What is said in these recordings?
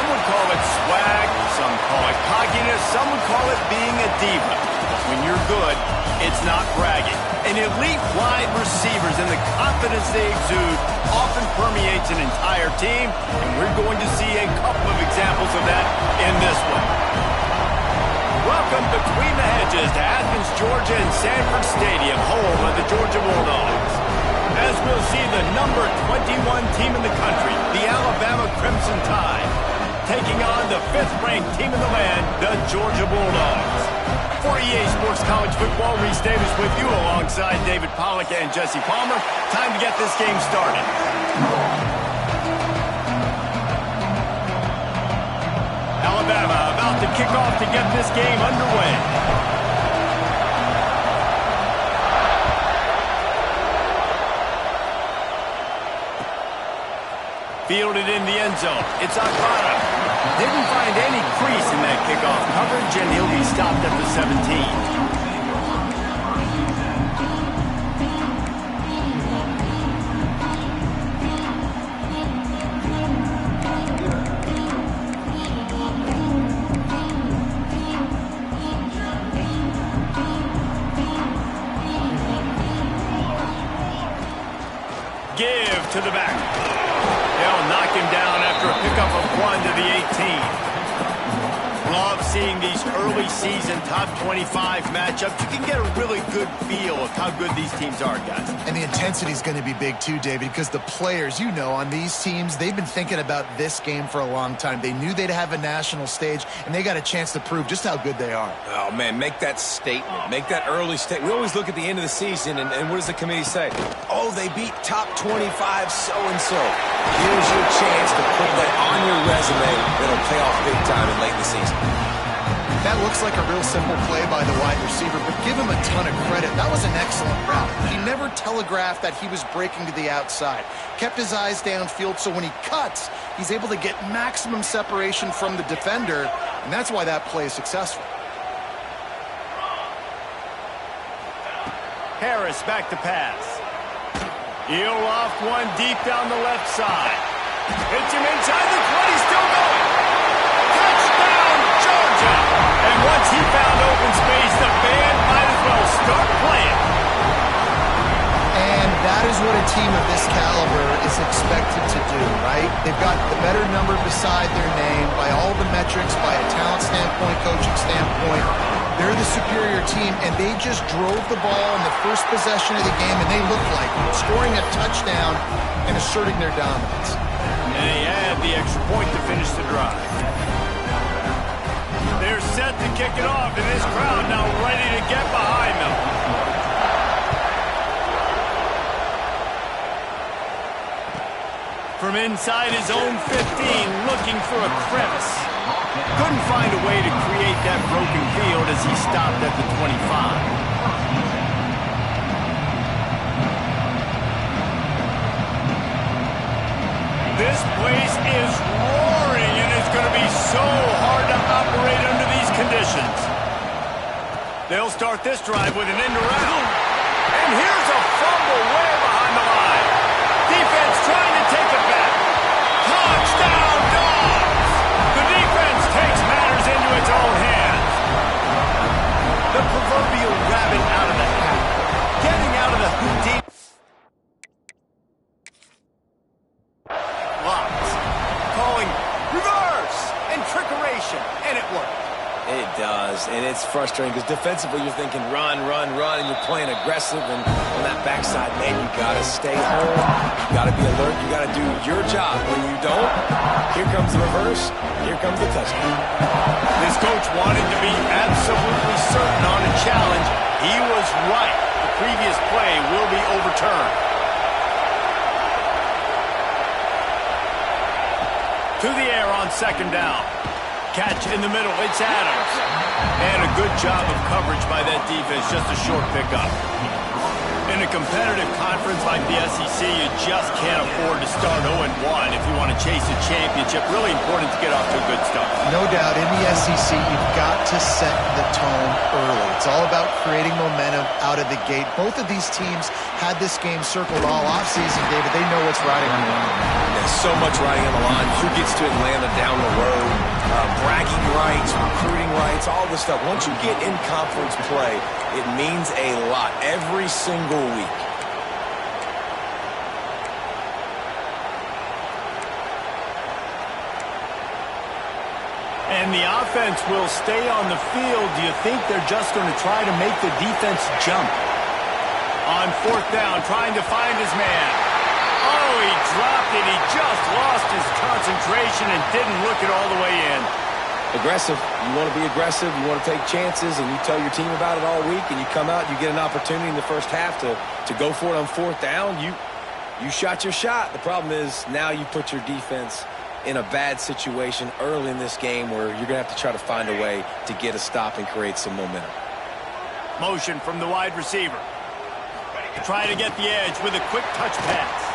would call it swag, some call it cockiness, some would call it being a diva. But when you're good, it's not bragging. And elite wide receivers and the confidence they exude often permeates an entire team, and we're going to see a couple of examples of that in this one. Welcome between the hedges to Athens, Georgia and Sanford Stadium, home of the Georgia Bulldogs. As we'll see the number 21 team in the country, the Alabama Crimson Tide, taking on the 5th-ranked team in the land, the Georgia Bulldogs. For EA Sports College Football, Reese Davis with you alongside David Pollack and Jesse Palmer. Time to get this game started. Alabama about to kick off to get this game underway. Fielded in the end zone. It's Akana. Didn't find any crease in that kickoff coverage, and he'll be stopped at the 17. Give to the back. They'll knock him down after a pickup of 1 to the 18. Love seeing these early season top 25 matchups. You can get a really good feel of how good these teams are, guys. And the intensity is going to be big too, David, because the players, you know, on these teams, they've been thinking about this game for a long time. They knew they'd have a national stage, and they got a chance to prove just how good they are. Oh, man, make that statement. Make that early statement. We always look at the end of the season, and what does the committee say? Oh, they beat top 25 so-and-so. Here's your chance to put that on your resume that'll pay off big time in late in the season. That looks like a real simple play by the wide receiver, but give him a ton of credit. That was an excellent route. He never telegraphed that he was breaking to the outside. Kept his eyes downfield, so when he cuts, he's able to get maximum separation from the defender, and that's why that play is successful. Harris back to pass. He'll loft one deep down the left side. Hits him inside the 20, still going. Touchdown, Georgia! And once he found open space, the band might as well start playing. And that is what a team of this caliber is expected to do, right? They've got the better number beside their name by all the metrics, by a talent standpoint, coaching standpoint. They're the superior team, and they just drove the ball in the first possession of the game, and they looked like scoring a touchdown and asserting their dominance. And they had the extra point to finish the drive. They're set to kick it off, and this crowd now ready to get behind them. From inside his own 15, looking for a crevice. Couldn't find a way to create that broken field as he stopped at the 25. This place is roaring, and it's going to be so hard to operate under these conditions. They'll start this drive with an end around. And here's a fumble way behind the line. Defense trying to take it back. Touchdown, Dogs! The defense takes matters into its own hands. The proverbial rabbit out of the hat. Getting out of the Houdini. Blocks. Calling reverse and trickeration. And it worked. It does, and it's frustrating because defensively you're thinking run, run, run, and you're playing aggressive, and on that backside, man, you got to stay home. You got to be alert. You got to do your job. When you don't, here comes the reverse. Here comes the touchdown. This coach wanted to be absolutely certain on a challenge. He was right. The previous play will be overturned. To the air on second down. Catch in the middle, it's Adams. And a good job of coverage by that defense, just a short pickup. And In a competitive conference like the SEC, you just can't afford to start 0-1 if you want to chase a championship. Really important to get off to a good start. No doubt, in the SEC, you've got to set the tone early. It's all about creating momentum out of the gate. Both of these teams had this game circled all offseason, David. They know what's riding on the line. There's so much riding on the line. Who gets to Atlanta down the road? Bragging rights, recruiting rights, all this stuff. Once you get in conference play, it means a lot every single week. And the offense will stay on the field. Do you think they're just going to try to make the defense jump? On fourth down, trying to find his man. Oh, he dropped it. He just lost his concentration and didn't look it all the way in. Aggressive. You want to be aggressive. You want to take chances, and you tell your team about it all week, and you come out, you get an opportunity in the first half to go for it on fourth down. You shot your shot. The problem is now you put your defense in a bad situation early in this game where you're going to have to try to find a way to get a stop and create some momentum. Motion from the wide receiver. Trying to get the edge with a quick touch pass.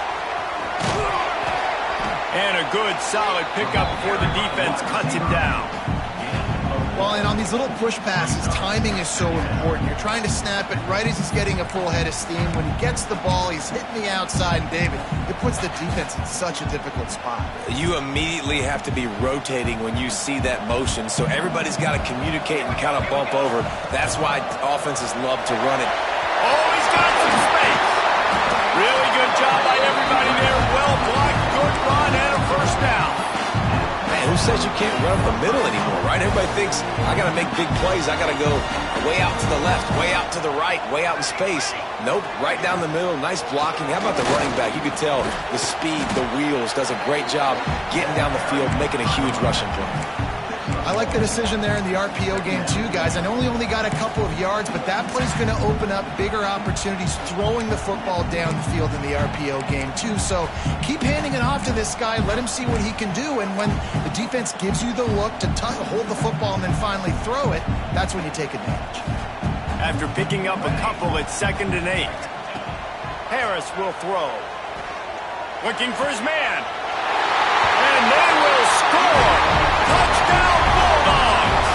And a good, solid pickup before the defense cuts him down. Well, and on these little push passes, timing is so important. You're trying to snap it right as he's getting a full head of steam. When he gets the ball, he's hitting the outside, and David, it puts the defense in such a difficult spot. You immediately have to be rotating when you see that motion, so everybody's got to communicate and kind of bump over. That's why offenses love to run it. Oh, he's got some space. Really good job by everybody there. Well blocked, good run, and a first down. Man, who says you can't run up the middle anymore, right? Everybody thinks, I got to make big plays. I got to go way out to the left, way out to the right, way out in space. Nope, right down the middle, nice blocking. How about the running back? You could tell the speed, the wheels, does a great job getting down the field, making a huge rushing play. I like the decision there in the RPO game too, guys. I know he only got a couple of yards, but that play's going to open up bigger opportunities throwing the football down the field in the RPO game too. So keep handing it off to this guy. Let him see what he can do. And when the defense gives you the look to hold the football and then finally throw it, that's when you take advantage. After picking up a couple, it's 2nd and 8. Harris will throw. Looking for his man. And they will score. Touchdown Bulldogs!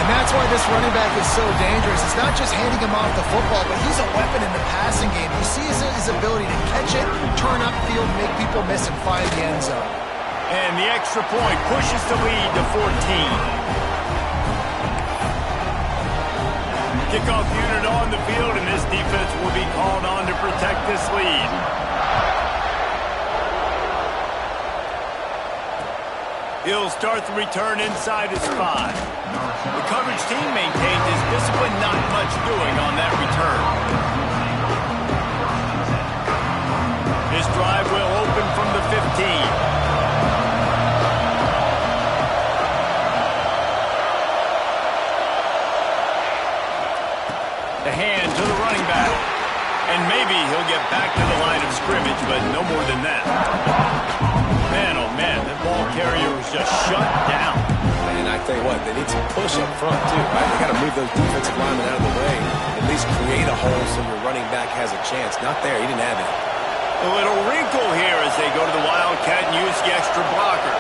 And that's why this running back is so dangerous. It's not just handing him off the football, but he's a weapon in the passing game. You see his ability to catch it, turn upfield, make people miss, and find the end zone. And the extra point pushes the lead to 14. Kickoff unit on the field, and this defense will be called on to protect this lead. He'll start the return inside his 5. The coverage team maintained his discipline, not much doing on that return. This drive will open from the 15. The hand to the running back. And maybe he'll get back to the line of scrimmage, but no more than that. Man, oh man, that ball carrier was just shut down. And I tell you what, they need some push up front too, right? They got to move those defensive linemen out of the way. At least create a hole so your running back has a chance. Not there, he didn't have it. A little wrinkle here as they go to the Wildcat and use the extra blocker.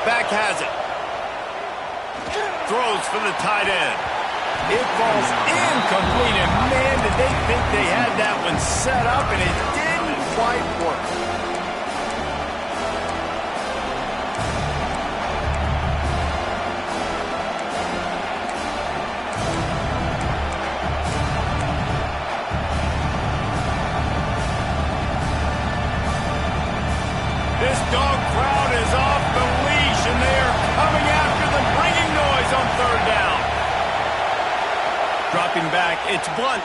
Back has it. Throws for the tight end. It falls incomplete, and man, did they think they had that one set up, and it didn't quite work. This dog crowd is off the leash, and they are coming after them, bringing noise on 3rd down. Dropping back, it's Blunt.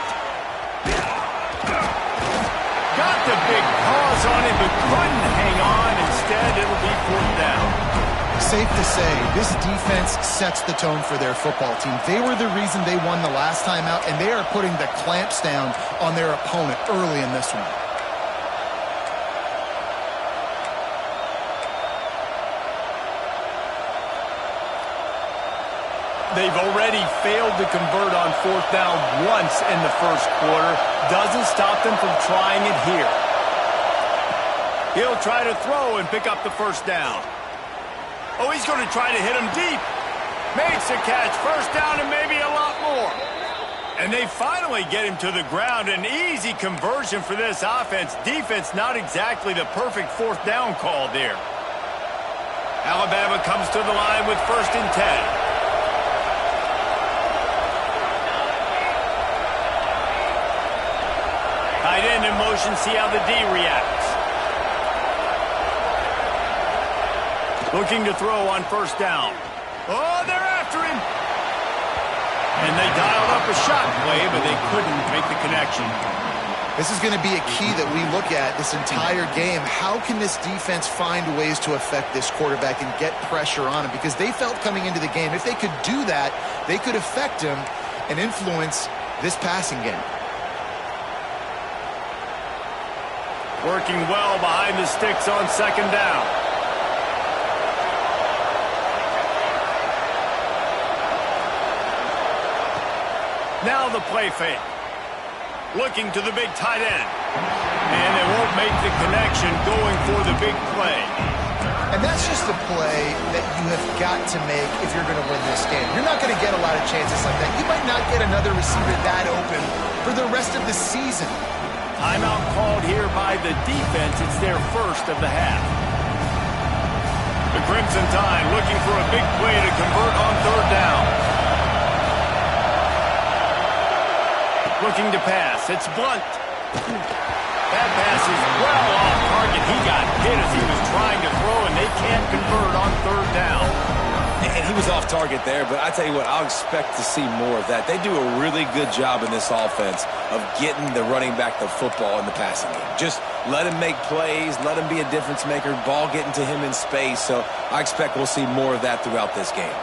Got the big paws on it, but couldn't hang on. Instead, it'll be 4th down. Safe to say, this defense sets the tone for their football team. They were the reason they won the last time out, and they are putting the clamps down on their opponent early in this one. They've already failed to convert on fourth down once in the first quarter. Doesn't stop them from trying it here. He'll try to throw and pick up the first down. Oh, he's going to try to hit him deep. Makes the catch. First down and maybe a lot more. And they finally get him to the ground. An easy conversion for this offense. Defense not exactly the perfect fourth down call there. Alabama comes to the line with 1st and 10. Tight end in motion, see how the D reacts. Looking to throw on first down. Oh, they're after him. And they dialed up a shot play, but they couldn't make the connection. This is going to be a key that we look at this entire game. How can this defense find ways to affect this quarterback and get pressure on him? Because they felt coming into the game, if they could do that, they could affect him and influence this passing game. Working well behind the sticks on second down. Now the play fake. Looking to the big tight end. And they won't make the connection going for the big play. And that's just a play that you have got to make if you're going to win this game. You're not going to get a lot of chances like that. You might not get another receiver that open for the rest of the season. Timeout called here by the defense. It's their first of the half. The Crimson Tide looking for a big play to convert on third down. Looking to pass. It's Blunt. That pass is well off target. He got hit as he was trying to throw, and they can't convert on third down. And he was off target there, but I tell you what, I'll expect to see more of that. They do a really good job in this offense of getting the running back the football in the passing game. Just let him make plays, let him be a difference maker, ball getting to him in space. So I expect we'll see more of that throughout this game.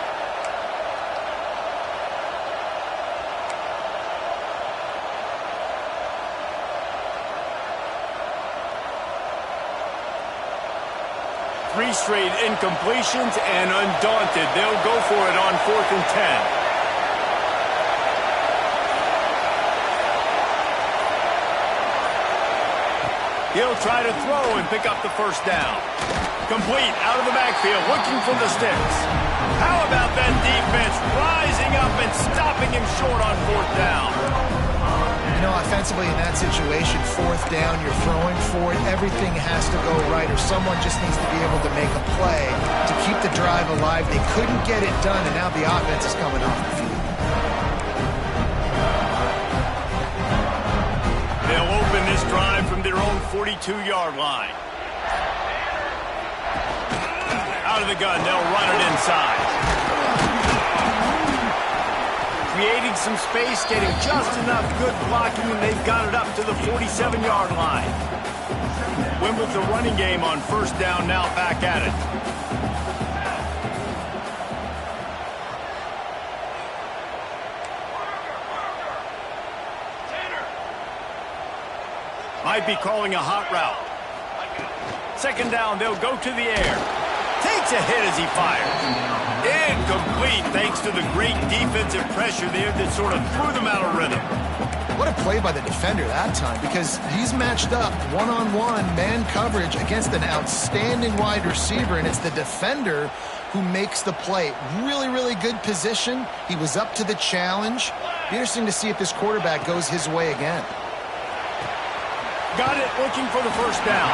Three straight incompletions, and undaunted, they'll go for it on 4th and 10. He'll try to throw and pick up the first down. Complete out of the backfield, looking for the sticks. How about that defense rising up and stopping him short on 4th down? You know, offensively in that situation, 4th down, you're throwing for it. Everything has to go right, or someone just needs to be able to make a play to keep the drive alive. They couldn't get it done, and now the offense is coming off the field. They'll open this drive from their own 42-yard line. Out of the gun, they'll run it inside. Creating some space, getting just enough good blocking, and they've got it up to the 47-yard line. Win with the running game on first down, now back at it. Might be calling a hot route. Second down, they'll go to the air. Takes a hit as he fires. Incomplete thanks to the great defensive pressure there that sort of threw them out of rhythm. What a play by the defender that time, because he's matched up one-on-one man coverage against an outstanding wide receiver, and it's the defender who makes the play. Really, really good position. He was up to the challenge. Be interesting to see if this quarterback goes his way again. Got it, looking for the first down.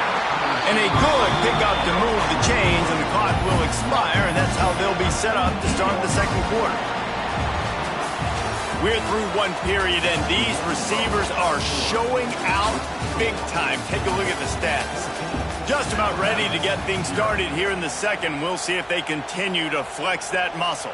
And a good pickup to move the chains, and the clock will expire, and that's how they'll be set up to start the second quarter. We're through one period, and these receivers are showing out big time. Take a look at the stats. Just about ready to get things started here in the second. We'll see if they continue to flex that muscle.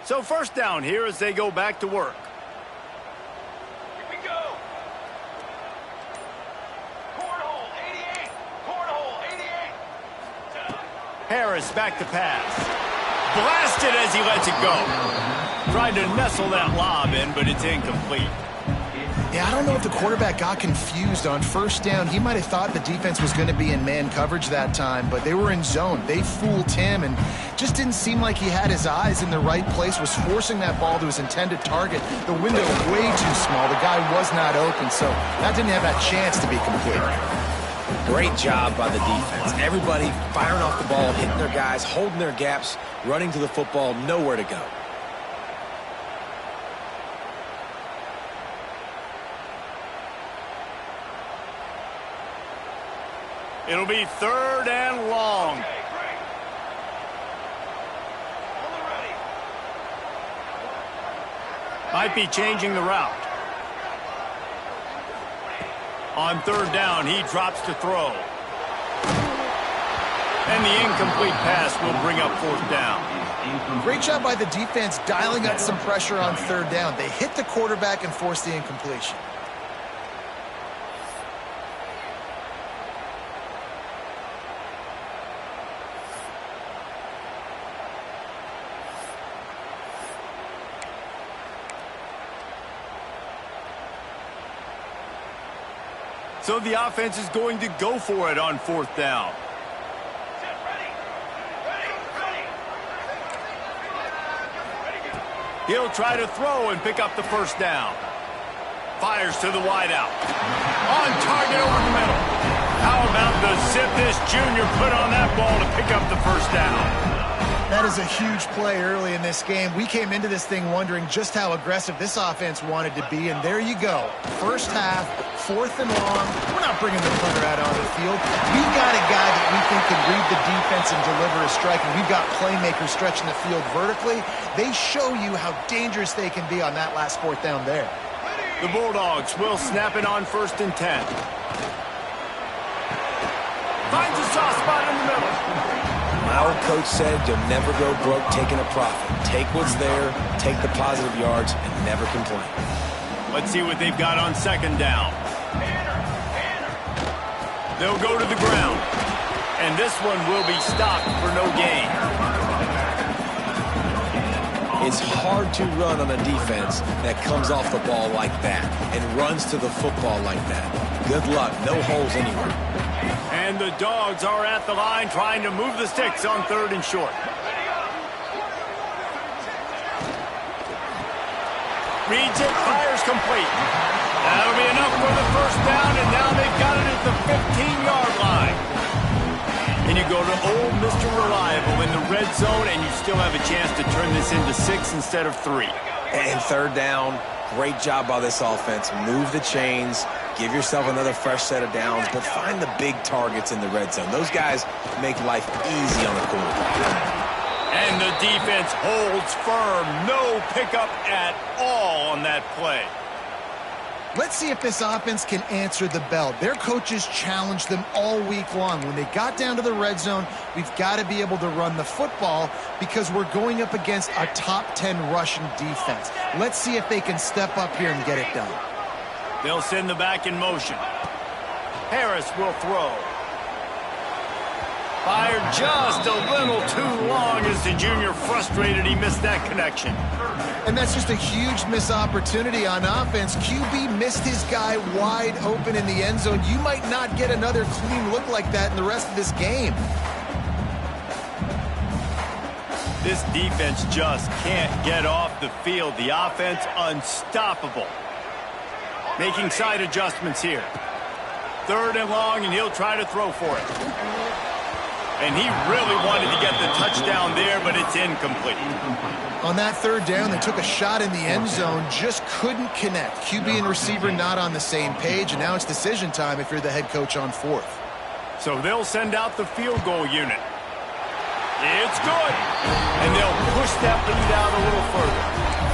So first down here as they go back to work. Here we go. Cornhole 88. Cornhole 88. Harris back to pass. Blasted as he lets it go. Tried to nestle that lob in, but it's incomplete. Yeah, I don't know if the quarterback got confused on first down. He might have thought the defense was going to be in man coverage that time, but they were in zone. They fooled him and just didn't seem like he had his eyes in the right place, was forcing that ball to his intended target. The window way too small. The guy was not open, so that didn't have that chance to be complete. Great job by the defense. Everybody firing off the ball, hitting their guys, holding their gaps, running to the football, nowhere to go. It'll be 3rd and long. Okay, great. On the ready. Might be changing the route. On 3rd down, he drops to throw. And the incomplete pass will bring up 4th down. Great job by the defense dialing up some pressure on 3rd down. They hit the quarterback and forced the incompletion. So the offense is going to go for it on 4th down. Set, ready. Ready, ready. Ready, go. He'll try to throw and pick up the 1st down. Fires to the wideout. On target over the middle. How about the zip this junior put on that ball to pick up the 1st down? That is a huge play early in this game. We came into this thing wondering just how aggressive this offense wanted to be, and there you go. First half, 4th and long. We're not bringing the punter out on the field. We got a guy that we think can read the defense and deliver a strike, and we've got playmakers stretching the field vertically. They show you how dangerous they can be on that last 4th down there. The Bulldogs will snap it on 1st and 10. Finds a soft spot in the middle. My old coach said you'll never go broke taking a profit. Take what's there, take the positive yards, and never complain. Let's see what they've got on 2nd down. They'll go to the ground. And this one will be stopped for no gain. It's hard to run on a defense that comes off the ball like that and runs to the football like that. Good luck. No holes anywhere. And the Dogs are at the line trying to move the sticks on 3rd and short. Reads it, fires complete. That'll be enough for the 1st down, and now they've got it at the 15-yard line. And you go to old Mr. Reliable in the red zone, and you still have a chance to turn this into 6 instead of 3. And 3rd down, great job by this offense. Move the chains, give yourself another fresh set of downs, but find the big targets in the red zone. Those guys make life easy on the quarterback. And the defense holds firm. No pickup at all on that play. Let's see if this offense can answer the bell. Their coaches challenged them all week long. When they got down to the red zone, we've got to be able to run the football because we're going up against a top 10 Russian defense. Let's see if they can step up here and get it done. They'll send the back in motion. Harris will throw. Fired just a little too long as the junior frustrated he missed that connection. And that's just a huge missed opportunity on offense. QB missed his guy wide open in the end zone. You might not get another clean look like that in the rest of this game. This defense just can't get off the field. The offense unstoppable. Making side adjustments here. 3rd and long, and he'll try to throw for it. And he really wanted to get the touchdown there, but it's incomplete. On that 3rd down, they took a shot in the end zone, just couldn't connect. QB and receiver not on the same page, and now it's decision time if you're the head coach on 4th. So they'll send out the field goal unit. It's good. And they'll push that lead out a little further.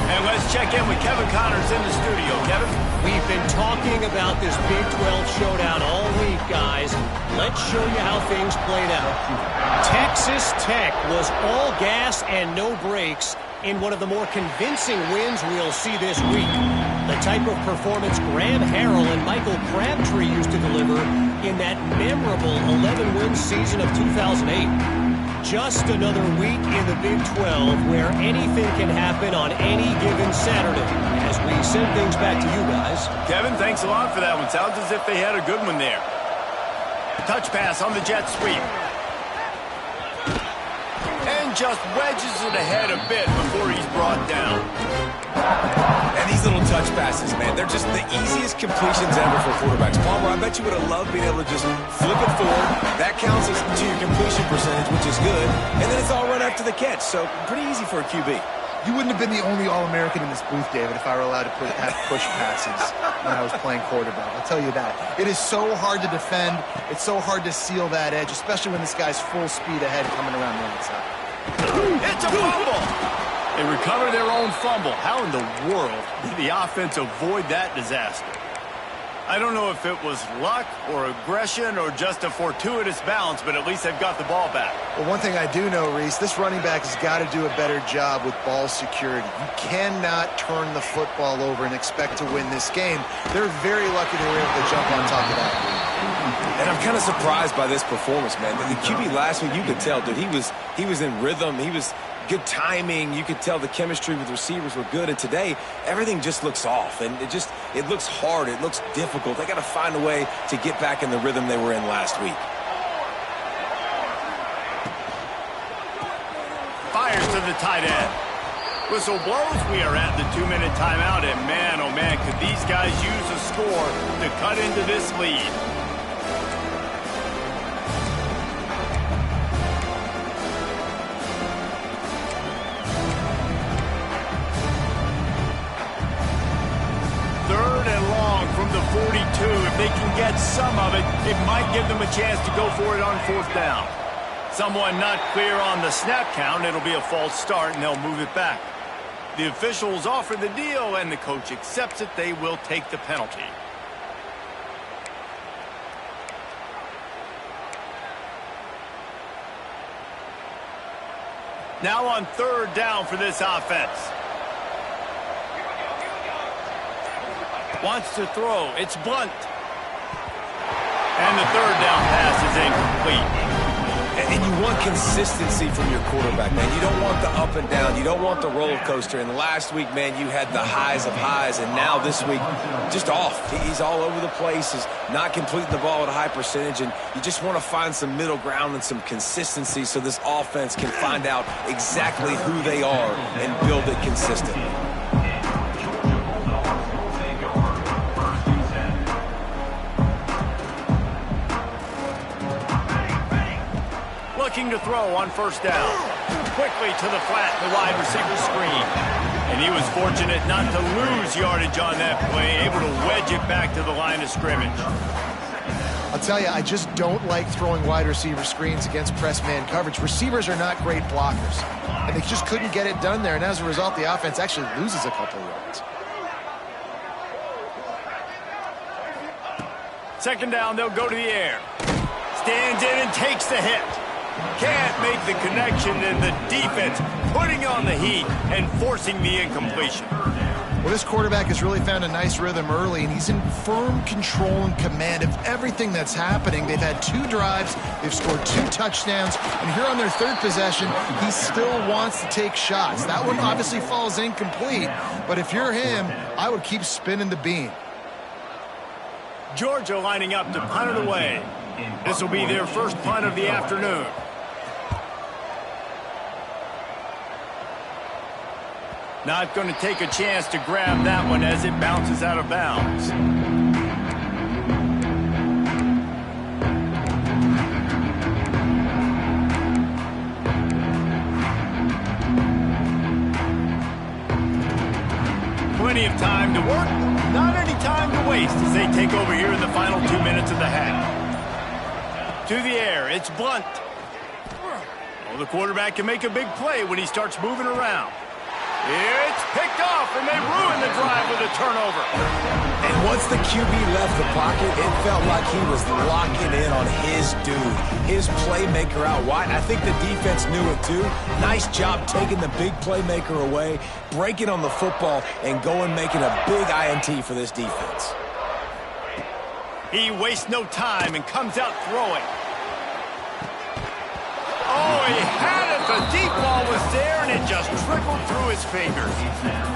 And let's check in with Kevin Connors in the studio. Kevin? We've been talking about this Big 12 showdown all week, guys. Let's show you how things played out. Texas Tech was all gas and no brakes in one of the more convincing wins we'll see this week. The type of performance Graham Harrell and Michael Crabtree used to deliver in that memorable 11-win season of 2008. Just another week in the Big 12 where anything can happen on any given Saturday. As we send things back to you guys. Kevin, thanks a lot for that one. Sounds as if they had a good one there. Touch pass on the jet sweep. And just wedges it ahead a bit before he's brought down. And these little touch passes, man, they're just the easiest completions ever for quarterbacks. Palmer, I bet you would have loved being able to just flip it forward. That counts as to your completion percentage, which is good. And then it's all run after the catch, so pretty easy for a QB. You wouldn't have been the only All-American in this booth, David, if I were allowed to have push passes when I was playing quarterback. I'll tell you that. It is so hard to defend. It's so hard to seal that edge, especially when this guy's full speed ahead coming around the outside. It's a fumble! They recover their own fumble. How in the world did the offense avoid that disaster? I don't know if it was luck or aggression or just a fortuitous bounce, but at least they've got the ball back. Well, one thing I do know, Reese, this running back has got to do a better job with ball security. You cannot turn the football over and expect to win this game. They're very lucky they were able to jump on top of that. And I'm kind of surprised by this performance, man. The QB last week, you could tell, dude, he was in rhythm. He was good timing. You could tell the chemistry with receivers were good. And today, everything just looks off. And it looks hard. It looks difficult. They got to find a way to get back in the rhythm they were in last week. Fires to the tight end. Whistle blows. We are at the 2-minute timeout. And man, oh man, could these guys use a score to cut into this lead. From the 42, if they can get some of it, it might give them a chance to go for it on 4th down. Someone not clear on the snap count, it'll be a false start, and they'll move it back. The officials offer the deal, and the coach accepts it. They will take the penalty. Now on 3rd down for this offense. Wants to throw. It's Blunt. And the 3rd down pass is incomplete. And you want consistency from your quarterback, man. You don't want the up and down. You don't want the roller coaster. And last week, man, you had the highs of highs. And now this week, just off. He's all over the place. He's not completing the ball at a high percentage. And you just want to find some middle ground and some consistency so this offense can find out exactly who they are and build it consistently. Looking to throw on 1st down. Quickly to the flat, the wide receiver screen. And he was fortunate not to lose yardage on that play, able to wedge it back to the line of scrimmage. I'll tell you, I just don't like throwing wide receiver screens against press man coverage. Receivers are not great blockers. And they just couldn't get it done there. And as a result, the offense actually loses a couple yards. 2nd down, they'll go to the air. Stands in and takes the hit. Can't make the connection, and the defense putting on the heat and forcing the incompletion. Well, this quarterback has really found a nice rhythm early, and he's in firm control and command of everything that's happening. They've had 2 drives. They've scored 2 touchdowns. And here on their 3rd possession, he still wants to take shots. That one obviously falls incomplete, but if you're him, I would keep spinning the beam. Georgia lining up to punt it away. This will be their first punt of the afternoon. Not going to take a chance to grab that one as it bounces out of bounds. Plenty of time to work, not any time to waste as they take over here in the final 2 minutes of the half. To the air, it's Blunt. Well, the quarterback can make a big play when he starts moving around. It's picked off, and they ruin the drive with a turnover. And once the QB left the pocket, it felt like he was locking in on his dude, his playmaker out wide. I think the defense knew it too. Nice job taking the big playmaker away, breaking on the football, and going making a big INT for this defense. He wastes no time and comes out throwing. Oh, he had it. The deep ball was there, and it just trickled through his fingers.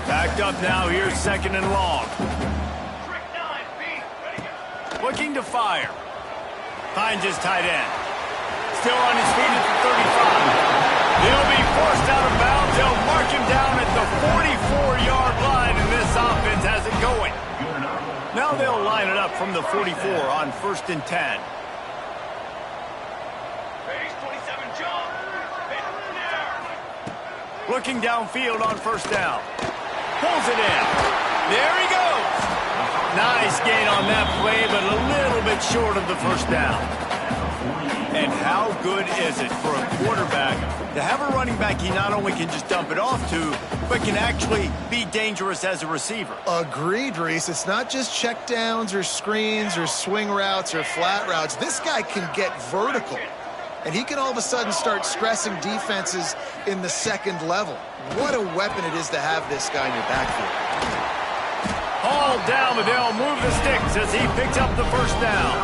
Backed up now. Here's second and long. Looking to fire. Finds his tight end. Still on his feet at the 35. He'll be forced out of bounds. They'll mark him down at the 44-yard line, and this offense has it going. Now they'll line it up from the 44 on 1st and 10. Looking downfield on 1st down. Pulls it in. There he goes. Nice gain on that play, but a little bit short of the 1st down. And how good is it for a quarterback to have a running back he not only can just dump it off to, but can actually be dangerous as a receiver? Agreed, Reese. It's not just checkdowns or screens or swing routes or flat routes. This guy can get vertical. And he can all of a sudden start stressing defenses in the second level. What a weapon it is to have this guy in your backfield. Hauled down, but they'll move the sticks as he picks up the 1st down.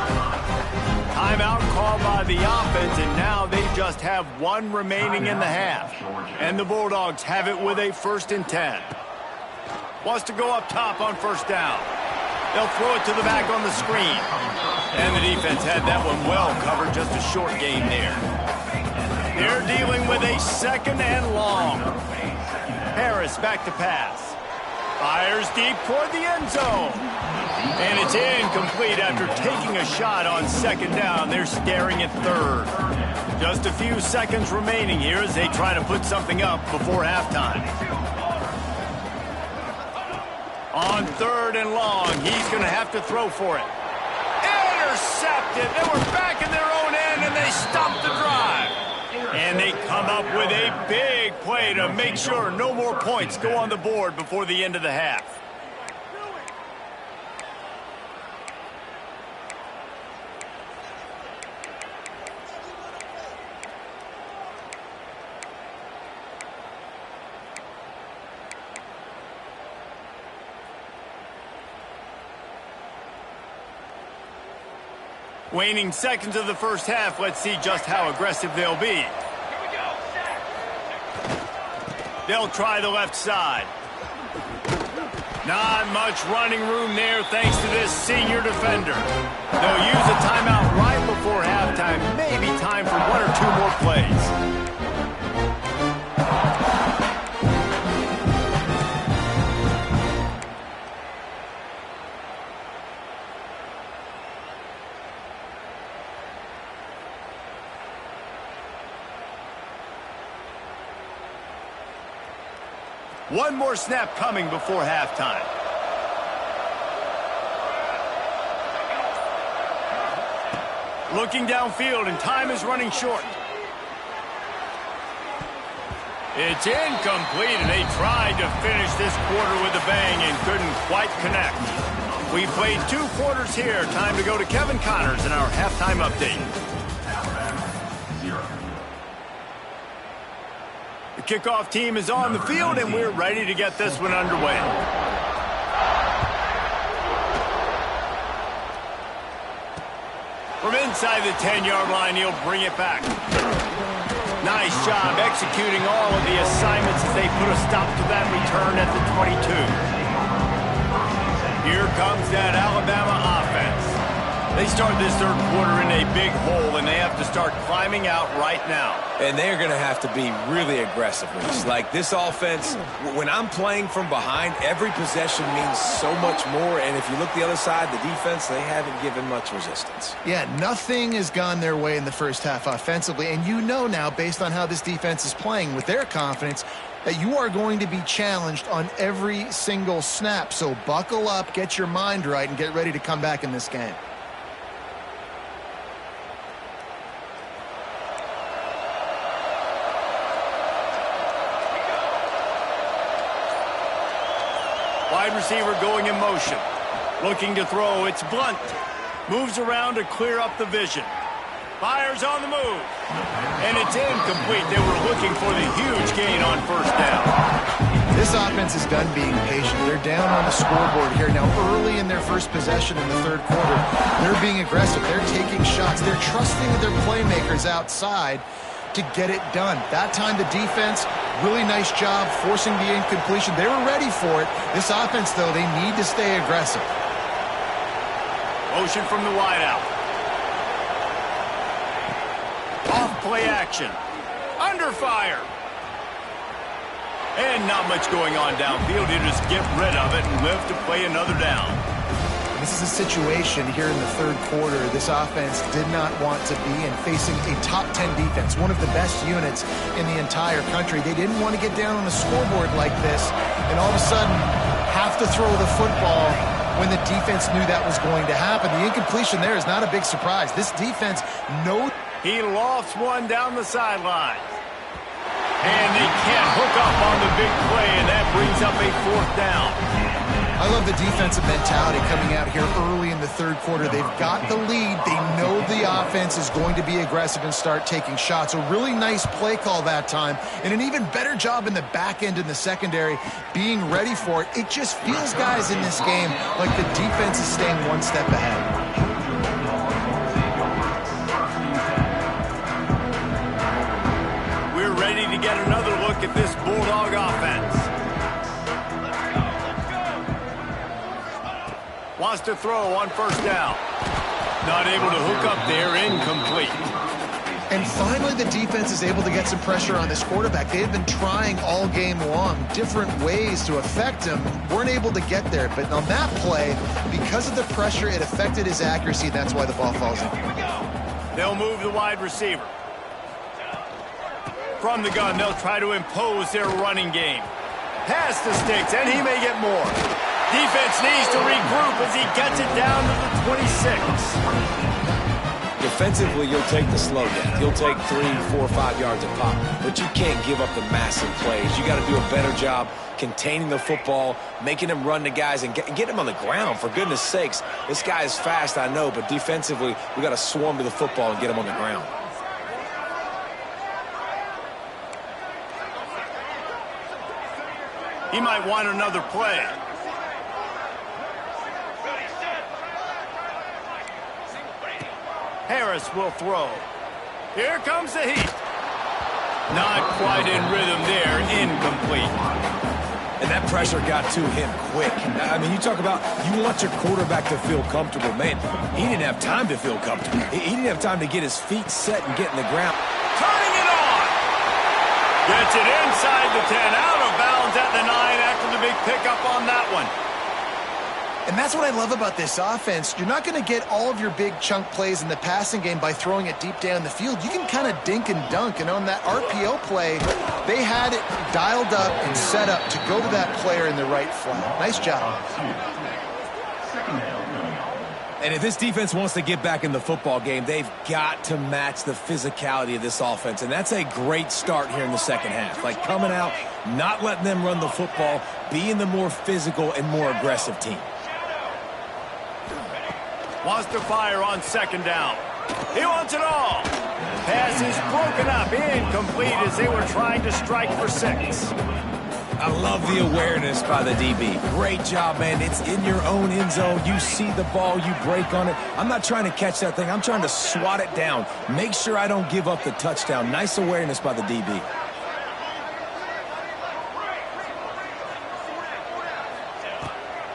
Timeout called by the offense, and now they just have one remaining in the half. And the Bulldogs have it with a 1st and 10. Wants to go up top on 1st down. They'll throw it to the back on the screen. And the defense had that one well covered, just a short gain there. They're dealing with a 2nd and long. Harris back to pass. Fires deep toward the end zone. And it's incomplete after taking a shot on 2nd down. They're staring at 3rd. Just a few seconds remaining here as they try to put something up before halftime. On 3rd and long, he's going to have to throw for it. Intercepted. They were back in their own end, and they stopped the drive. And they come up with a big play to make sure no more points go on the board before the end of the half. Waning seconds of the 1st half. Let's see just how aggressive they'll be. They'll try the left side. Not much running room there thanks to this senior defender. They'll use a timeout right before halftime. Maybe time for 1 or 2 more plays. One more snap coming before halftime. Looking downfield, and time is running short. It's incomplete, and they tried to finish this quarter with a bang and couldn't quite connect. We played 2 quarters here. Time to go to Kevin Connors in our halftime update. The kickoff team is on the field, and we're ready to get this one underway. From inside the 10-yard line, he'll bring it back. Nice job executing all of the assignments as they put a stop to that return at the 22. Here comes that Alabama offense. They start this 3rd quarter in a big hole, and they have to start climbing out right now. And they're going to have to be really aggressive. Like this offense, when I'm playing from behind, every possession means so much more. And if you look the other side, the defense, they haven't given much resistance. Yeah, nothing has gone their way in the 1st half offensively. And you know now, based on how this defense is playing with their confidence, that you are going to be challenged on every single snap. So buckle up, get your mind right, and get ready to come back in this game. Wide receiver going in motion. Looking to throw. It's Blunt. Moves around to clear up the vision. Fires on the move. And it's incomplete. They were looking for the huge gain on first down. This offense is done being patient. They're down on the scoreboard here. Now, early in their first possession in the third quarter, they're being aggressive. They're taking shots. They're trusting their playmakers outside to get it done. That time, the defense, really nice job forcing the incompletion. They were ready for it. This offense, though, they need to stay aggressive. Motion from the wideout. Off play action. Under fire. And not much going on downfield. You just get rid of it and live to play another down. This is a situation here in the third quarter this offense did not want to be in, facing a top 10 defense, one of the best units in the entire country. They didn't want to get down on the scoreboard like this and all of a sudden have to throw the football when the defense knew that was going to happen. The incompletion there is not a big surprise. This defense knows. He lofts one down the sideline. And they can't hook up on the big play, and that brings up a fourth down. I love the defensive mentality coming out here early in the third quarter. They've got the lead. They know the offense is going to be aggressive and start taking shots. A really nice play call that time, and an even better job in the back end in the secondary being ready for it. It just feels, guys, in this game like the defense is staying one step ahead. Ready to get another look at this Bulldog offense. Wants to throw on first down. Not able to hook up there, incomplete. And finally the defense is able to get some pressure on this quarterback. They've been trying all game long different ways to affect him. Weren't able to get there, but on that play, because of the pressure, it affected his accuracy. That's why the ball falls in. They'll move the wide receiver. From the gun, they'll try to impose their running game. Pass the sticks, and he may get more. Defense needs to regroup as he gets it down to the 26. Defensively, you'll take the slow down. You'll take 3, 4, 5 yards a pop, but you can't give up the massive plays. You got to do a better job containing the football, making them run the guys, and get them on the ground, for goodness sakes. This guy is fast, I know, but defensively, we got to swarm to the football and get him on the ground. He might want another play. Harris will throw. Here comes the heat. Not quite in rhythm there. Incomplete. And that pressure got to him quick. I mean, you talk about you want your quarterback to feel comfortable. Man, he didn't have time to feel comfortable. He didn't have time to get his feet set and get in the ground. Turning it on. Gets it inside the 10. Out of bounds at the 9 after the big pickup on that one. And that's what I love about this offense. You're not going to get all of your big chunk plays in the passing game by throwing it deep down the field. You can kind of dink and dunk. And on that RPO play, they had it dialed up and set up to go to that player in the right flat. Nice job. And if this defense wants to get back in the football game, they've got to match the physicality of this offense. And that's a great start here in the second half. Like coming out, not letting them run the football, being the more physical and more aggressive team. Wants to fire on second down. He wants it all. Pass is broken up, incomplete as they were trying to strike for 6. I love the awareness by the DB. Great job, man. It's in your own end zone. You see the ball, you break on it. I'm not trying to catch that thing. I'm trying to swat it down. Make sure I don't give up the touchdown. Nice awareness by the DB.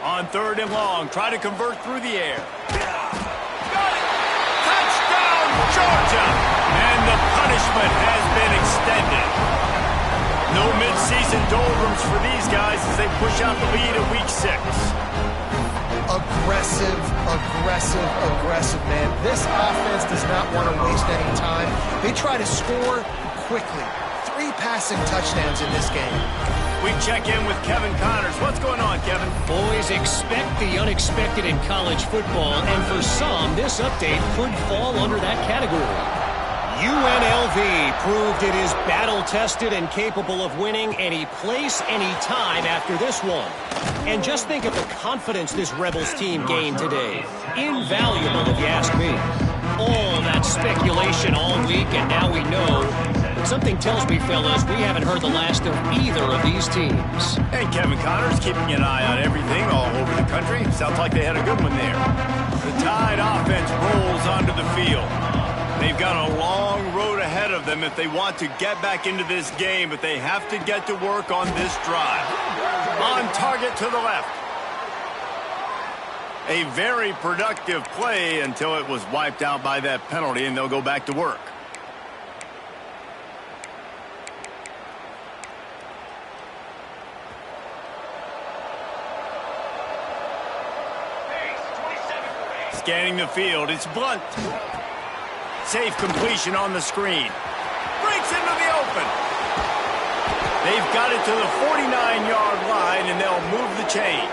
On 3rd and long, try to convert through the air. Got it! Touchdown, Georgia! And the punishment has been extended. No mid-season doldrums for these guys as they push out the lead at week 6. Aggressive, aggressive, aggressive, man. This offense does not want to waste any time. They try to score quickly. 3 passing touchdowns in this game. We check in with Kevin Connors. What's going on, Kevin? Boys, expect the unexpected in college football, and for some, this update could fall under that category. UNLV proved it is battle-tested and capable of winning any place, any time after this one. And just think of the confidence this Rebels team gained today. Invaluable, if you ask me. All that speculation all week, and now we know. But something tells me, fellas, we haven't heard the last of either of these teams. And Kevin Connor's keeping an eye on everything all over the country. Sounds like they had a good one there. The Tide offense rolls onto the field. They've got a long road ahead of them if they want to get back into this game, but they have to get to work on this drive. On target to the left. A very productive play until it was wiped out by that penalty, and they'll go back to work. Scanning the field, it's Blunt. Safe completion on the screen. Breaks into the open. They've got it to the 49-yard line, and they'll move the chains.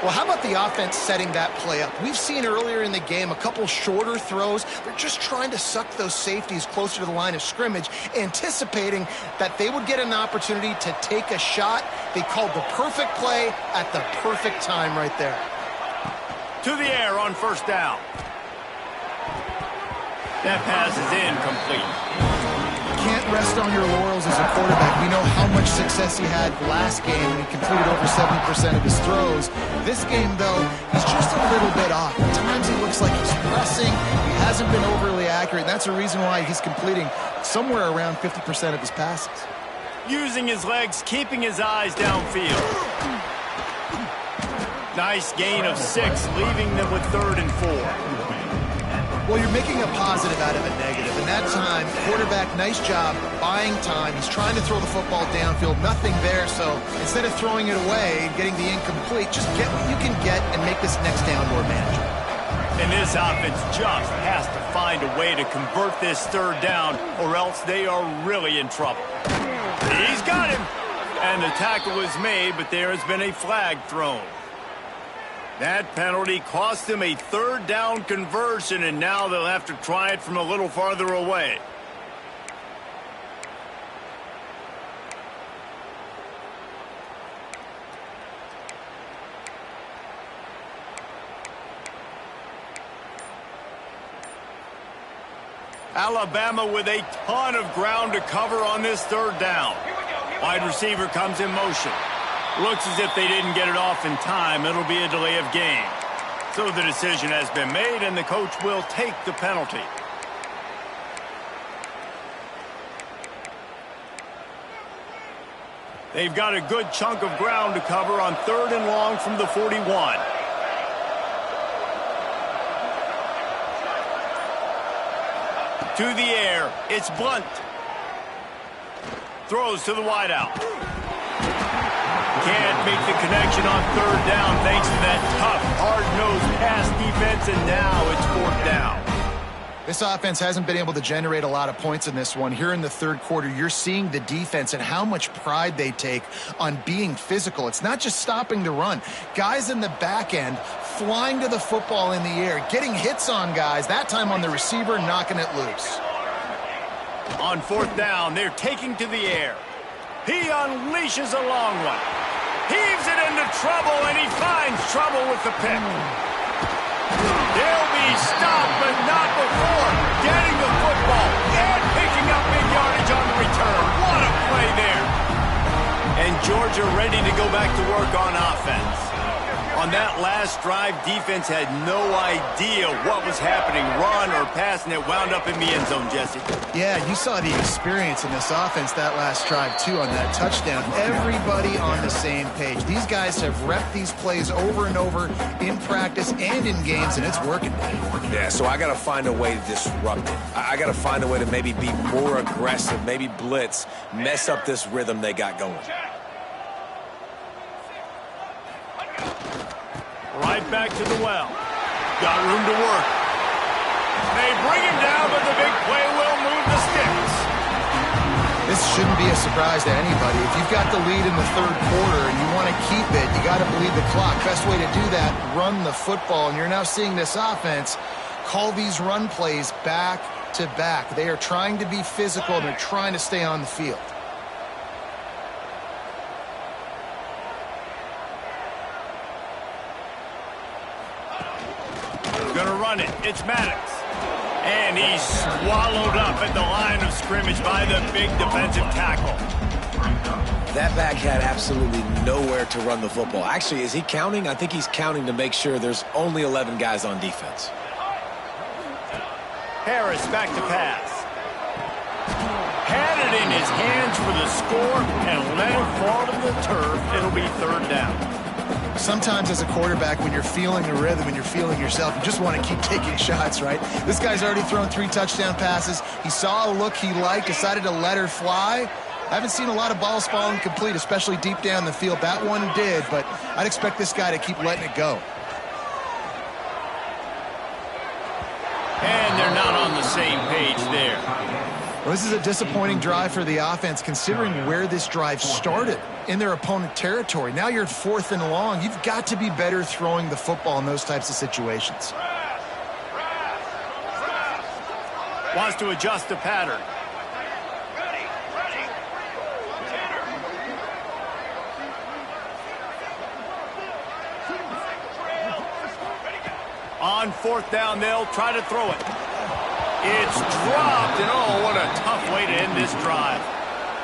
Well, how about the offense setting that play up? We've seen earlier in the game a couple shorter throws. They're just trying to suck those safeties closer to the line of scrimmage, anticipating that they would get an opportunity to take a shot. They called the perfect play at the perfect time right there. To the air on first down. That pass is incomplete. Can't rest on your laurels as a quarterback. We know how much success he had last game when he completed over 70% of his throws. This game, though, he's just a little bit off. At times he looks like he's pressing. He hasn't been overly accurate. And that's a reason why he's completing somewhere around 50% of his passes. Using his legs, keeping his eyes downfield. Nice gain of 6, leaving them with 3rd and 4. Well, you're making a positive out of a negative. And that time, quarterback, nice job buying time. He's trying to throw the football downfield. Nothing there, so instead of throwing it away and getting the incomplete, just get what you can get and make this next down more manageable. And this offense just has to find a way to convert this 3rd down, or else they are really in trouble. He's got him. And the tackle is made, but there has been a flag thrown. That penalty cost them a 3rd down conversion, and now they'll have to try it from a little farther away. Alabama with a ton of ground to cover on this 3rd down. Wide receiver comes in motion. Looks as if they didn't get it off in time. It'll be a delay of game. So the decision has been made, and the coach will take the penalty. They've got a good chunk of ground to cover on 3rd and long from the 41. To the air, it's Blunt. Throws to the wideout. Can't make the connection on 3rd down thanks to that tough, hard-nosed pass defense, and now it's 4th down. This offense hasn't been able to generate a lot of points in this one. Here in the 3rd quarter, you're seeing the defense and how much pride they take on being physical. It's not just stopping the run. Guys in the back end flying to the football in the air, getting hits on guys, that time on the receiver, knocking it loose. On 4th down, they're taking to the air. He unleashes a long one. Heaves it into trouble, and he finds trouble with the pick. They'll be stopped, but not before getting the football and picking up big yardage on the return. What a play there. And Georgia ready to go back to work on offense. On that last drive, defense had no idea what was happening, run or pass, and it wound up in the end zone, Jesse. Yeah, you saw the experience in this offense that last drive, too, on that touchdown. Everybody on the same page. These guys have repped these plays over and over in practice and in games, and it's working. Yeah, so I got to find a way to disrupt it. I got to find a way to maybe be more aggressive, maybe blitz, mess up this rhythm they got going. Right back to the well. Got room to work. They bring him down, but the big play will move the sticks. This shouldn't be a surprise to anybody. If you've got the lead in the 3rd quarter and you want to keep it, you got to bleed the clock. Best way to do that, run the football. And you're now seeing this offense call these run plays back to back. They are trying to be physical, and they're trying to stay on the field. Gonna run it. It's Maddox. And he's swallowed up at the line of scrimmage by the big defensive tackle. That back had absolutely nowhere to run the football. Actually, is he counting? I think he's counting to make sure there's only 11 guys on defense. Harris back to pass. Had it in his hands for the score and let it fall to the turf. It'll be third down. Sometimes as a quarterback, when you're feeling the rhythm and you're feeling yourself, you just want to keep taking shots, right? This guy's already thrown 3 touchdown passes. He saw a look he liked, decided to let her fly. I haven't seen a lot of balls falling complete, especially deep down the field. That one did, but I'd expect this guy to keep letting it go. And they're not on the same page there. Well, this is a disappointing drive for the offense, considering where this drive started, in their opponent territory. Now you're at 4th and long. You've got to be better throwing the football in those types of situations. Wants to adjust the pattern. On 4th down, they'll try to throw it. It's dropped, and oh, what a tough way to end this drive.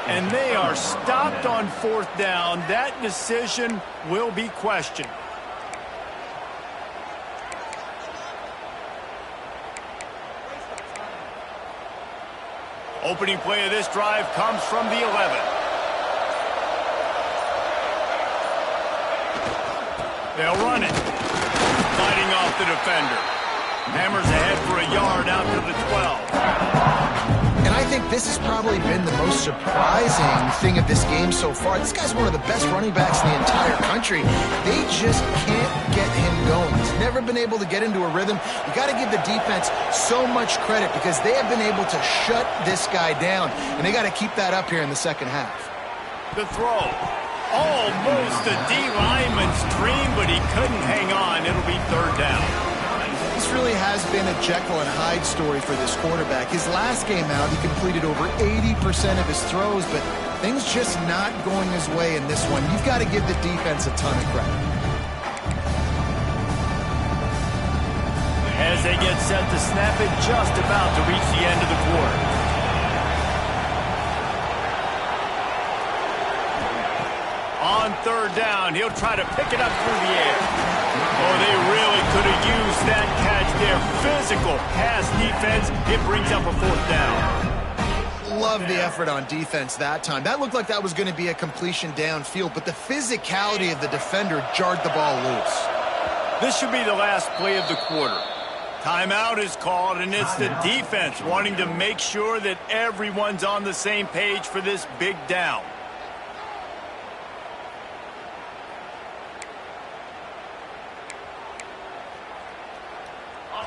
And they are stopped on 4th down. That decision will be questioned. Opening play of this drive comes from the 11. They'll run it. Fighting off the defender. Hammers ahead for a yard out to the 12. And I think this has probably been the most surprising thing of this game so far. This guy's one of the best running backs in the entire country. They just can't get him going. He's never been able to get into a rhythm. You got to give the defense so much credit because they have been able to shut this guy down, and they got to keep that up here in the second half. The throw. Almost a D lineman's dream, but he couldn't hang on. It'll be third down. This really has been a Jekyll and Hyde story for this quarterback. His last game out, he completed over 80% of his throws, but things just not going his way in this one. You've got to give the defense a ton of credit. As they get set to snap it, just about to reach the end of the quarter. On 3rd down, he'll try to pick it up through the air. Oh, they really could have used that catch there. Physical pass defense. It brings up a 4th down. Love the effort on defense that time. That looked like that was going to be a completion downfield, but the physicality of the defender jarred the ball loose. This should be the last play of the quarter. Timeout is called, and it's the defense wanting to make sure that everyone's on the same page for this big down.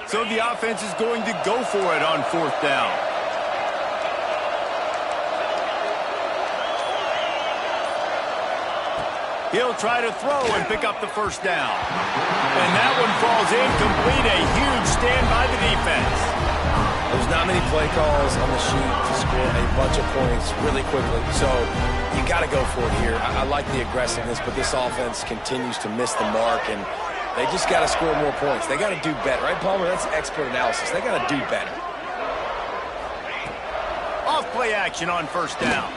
So the offense is going to go for it on 4th down. He'll try to throw and pick up the 1st down. And that one falls incomplete. A huge stand by the defense. There's not many play calls on the sheet to score a bunch of points really quickly. So you got to go for it here. I like the aggressiveness, but this offense continues to miss the mark, and they just got to score more points. They got to do better, right, Palmer? That's expert analysis. They got to do better. Off play action on 1st down.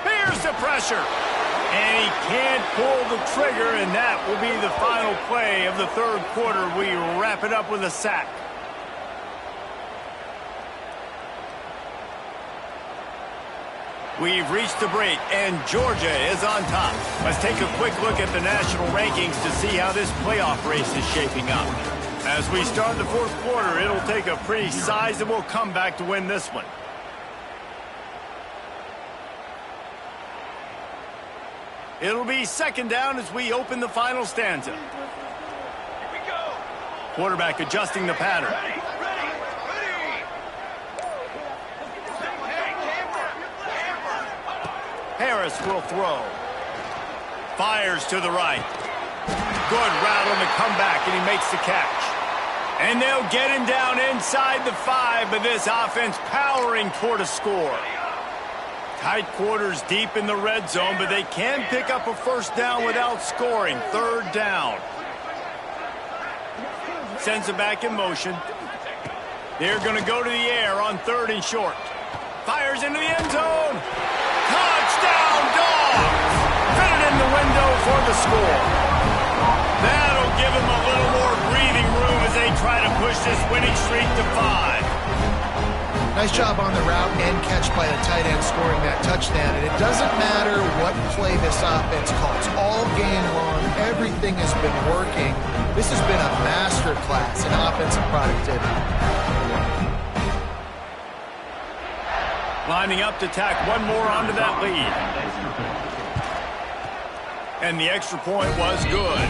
Here's the pressure. And he can't pull the trigger, and that will be the final play of the 3rd quarter. We wrap it up with a sack. We've reached the break, and Georgia is on top. Let's take a quick look at the national rankings to see how this playoff race is shaping up. As we start the 4th quarter, it'll take a pretty sizable comeback to win this one. It'll be 2nd down as we open the final stanza. Here we go. Quarterback adjusting the pattern. Ready. Harris will throw. Fires to the right. Good route on the comeback, and he makes the catch. And they'll get him down inside the 5, but this offense powering toward a score. Tight quarters deep in the red zone, but they can pick up a first down without scoring. 3rd down. Sends it back in motion. They're going to go to the air on 3rd and short. Fires into the end zone. Touchdown, Dogs! Fitted in the window for the score. That'll give them a little more breathing room as they try to push this winning streak to 5. Nice job on the route and catch by the tight end scoring that touchdown. And it doesn't matter what play this offense calls. All game long, everything has been working. This has been a masterclass in offensive productivity. Lining up to tack one more onto that lead. And the extra point was good.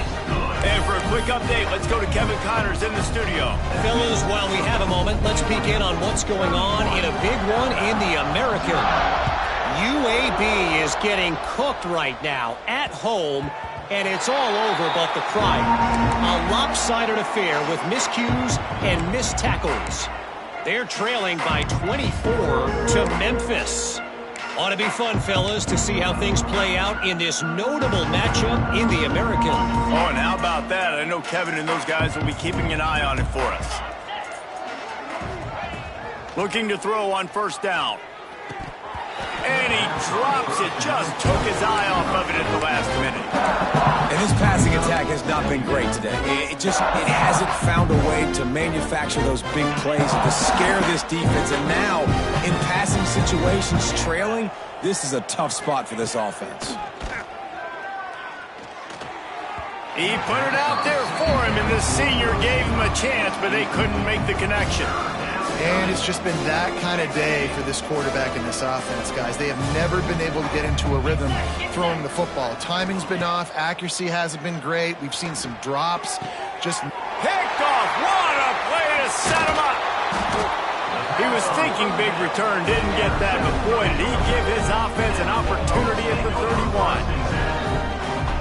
And for a quick update, let's go to Kevin Connors in the studio. Fellas, while we have a moment, let's peek in on what's going on in a big one in the American. UAB is getting cooked right now at home, and it's all over but the cry. A lopsided affair with miscues and missed tackles. They're trailing by 24 to Memphis. Ought to be fun, fellas, to see how things play out in this notable matchup in the American. Oh, and how about that? I know Kevin and those guys will be keeping an eye on it for us. Looking to throw on 1st down. And he drops it. Just took his eye off of it at the last minute. And his passing attack has not been great today. It hasn't found a way to manufacture those big plays to scare this defense. And now, in passing situations, trailing, this is a tough spot for this offense. He put it out there for him, and the senior gave him a chance, but they couldn't make the connection. And it's just been that kind of day for this quarterback and this offense, guys. They have never been able to get into a rhythm throwing the football. Timing's been off. Accuracy hasn't been great. We've seen some drops. Just picked off. What a play to set him up. He was thinking big return, didn't get that, but boy, did he give his offense an opportunity at the 31.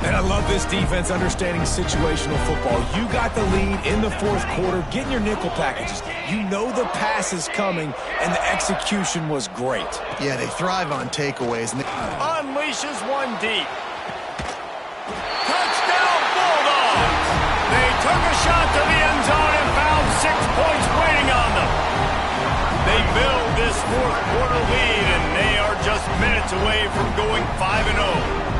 And I love this defense understanding situational football. You got the lead in the 4th quarter. Get in your nickel packages. You know the pass is coming, and the execution was great. Yeah, they thrive on takeaways. And unleashes one deep. Touchdown, Bulldogs! They took a shot to the end zone and found 6 points waiting on them. They build this 4th quarter lead, and they are just minutes away from going 5-0.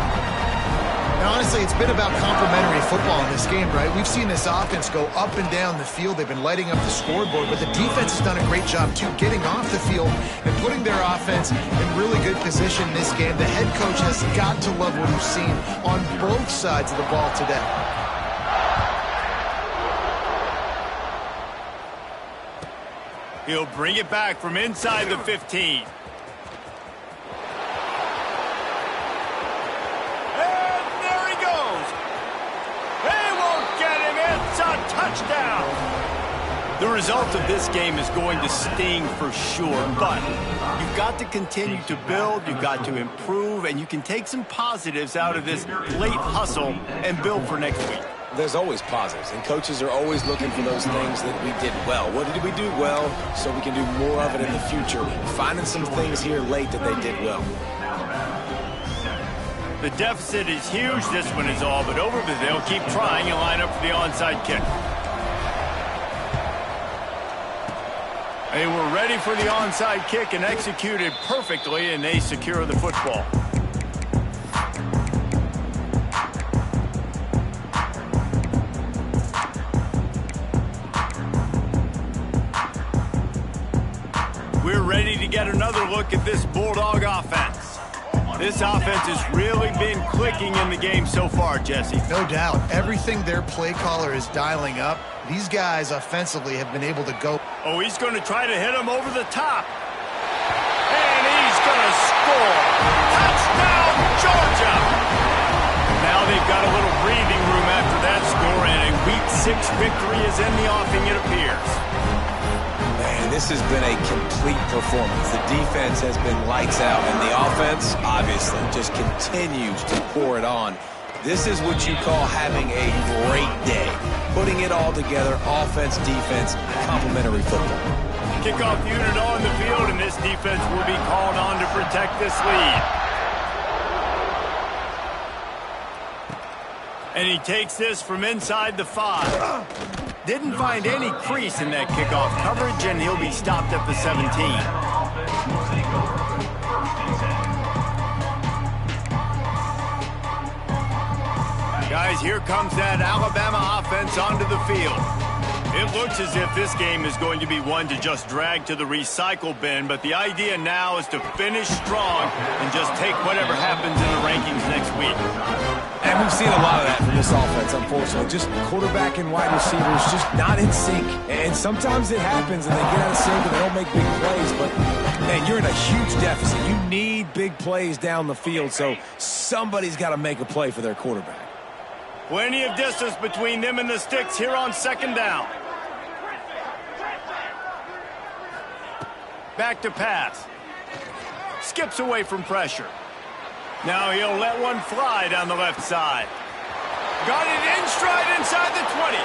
And honestly, it's been about complementary football in this game, right? We've seen this offense go up and down the field. They've been lighting up the scoreboard, but the defense has done a great job, too, getting off the field and putting their offense in really good position in this game. The head coach has got to love what he's seen on both sides of the ball today. He'll bring it back from inside the 15. Touchdown! The result of this game is going to sting for sure, but you've got to continue to build, you've got to improve, and you can take some positives out of this late hustle and build for next week. There's always positives, and coaches are always looking for those things that we did well. What did we do well so we can do more of it in the future? Finding some things here late that they did well. The deficit is huge. This one is all but over, but they'll keep trying and line up for the onside kick. They were ready for the onside kick and executed perfectly, and they secure the football. We're ready to get another look at this Bulldog offense. This offense has really been clicking in the game so far, Jesse. No doubt. Everything their play caller is dialing up, these guys offensively have been able to go. Oh, he's going to try to hit him over the top. And he's going to score. Touchdown, Georgia! Now they've got a little breathing room after that score, and a Week 6 victory is in the offing, it appears. Man, this has been a complete performance. The defense has been lights out, and the offense, obviously, just continues to pour it on. This is what you call having a great day. putting it all together, offense, defense, complementary football. Kickoff unit on the field, and this defense will be called on to protect this lead. And he takes this from inside the 5. Didn't find any crease in that kickoff coverage, and he'll be stopped at the 17. Guys, here comes that Alabama offense onto the field. It looks as if this game is going to be one to just drag to the recycle bin, but the idea now is to finish strong and just take whatever happens in the rankings next week. And we've seen a lot of that from this offense, unfortunately. Just quarterback and wide receivers just not in sync. And sometimes it happens and they get out of sync and they don't make big plays, but man, you're in a huge deficit. You need big plays down the field, so somebody's got to make a play for their quarterback. Plenty of distance between them and the sticks here on second down. Back to pass. Skips away from pressure. Now he'll let one fly down the left side. Got it in stride inside the 20.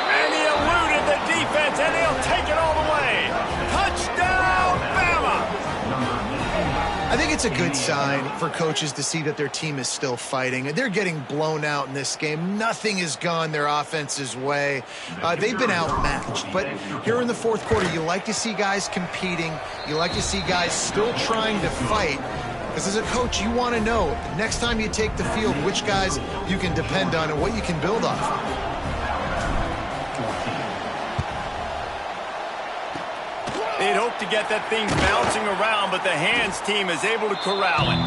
And he eluded the defense, and he'll take it all the way. Touchdown, Bama! I think it's a good sign for coaches to see that their team is still fighting. They're getting blown out in this game. Nothing has gone their offense's way. They've been outmatched. But here in the fourth quarter, you like to see guys competing. You like to see guys still trying to fight. Because as a coach, you want to know, next time you take the field, which guys you can depend on and what you can build off of. They'd hope to get that thing bouncing around, but the hands team is able to corral it.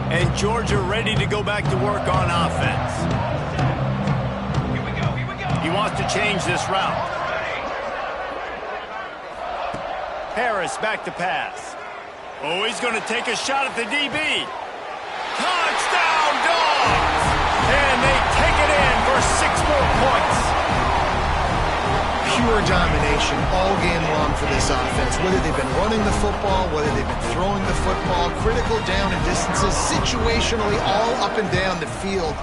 And Georgia ready to go back to work on offense. Here we go, here we go. He wants to change this route. Harris back to pass. Oh, he's going to take a shot at the DB. Touchdown, Dogs! And they take it in for 6 more points. Pure domination all game long for this offense. Whether they've been running the football, whether they've been throwing the football, critical down and distances, situationally all up and down the field.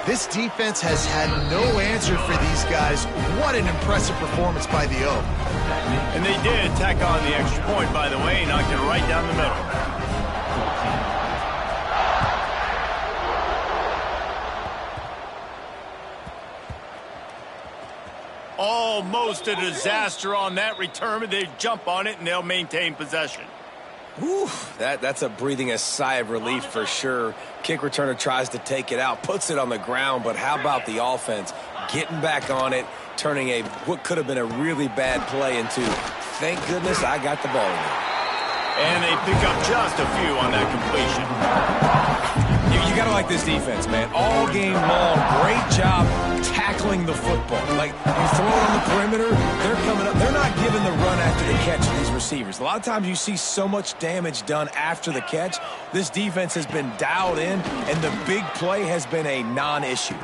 This defense has had no answer for these guys. What an impressive performance by the O. And they did tack on the extra point, by the way, knocked it right down the middle. Almost a disaster on that return, but they jump on it and they'll maintain possession. Whew, that's a breathing a sigh of relief for sure. Kick returner tries to take it out, puts it on the ground, but how about the offense getting back on it, turning what could have been a really bad play into, thank goodness I got the ball in there. And they pick up just a few on that completion. You got to like this defense, man. All game long, great job tackling the football. Like, you throw it on the perimeter, they're coming up. They're not giving the run after the catch to these receivers. A lot of times you see so much damage done after the catch. This defense has been dialed in, and the big play has been a non-issue. Oh,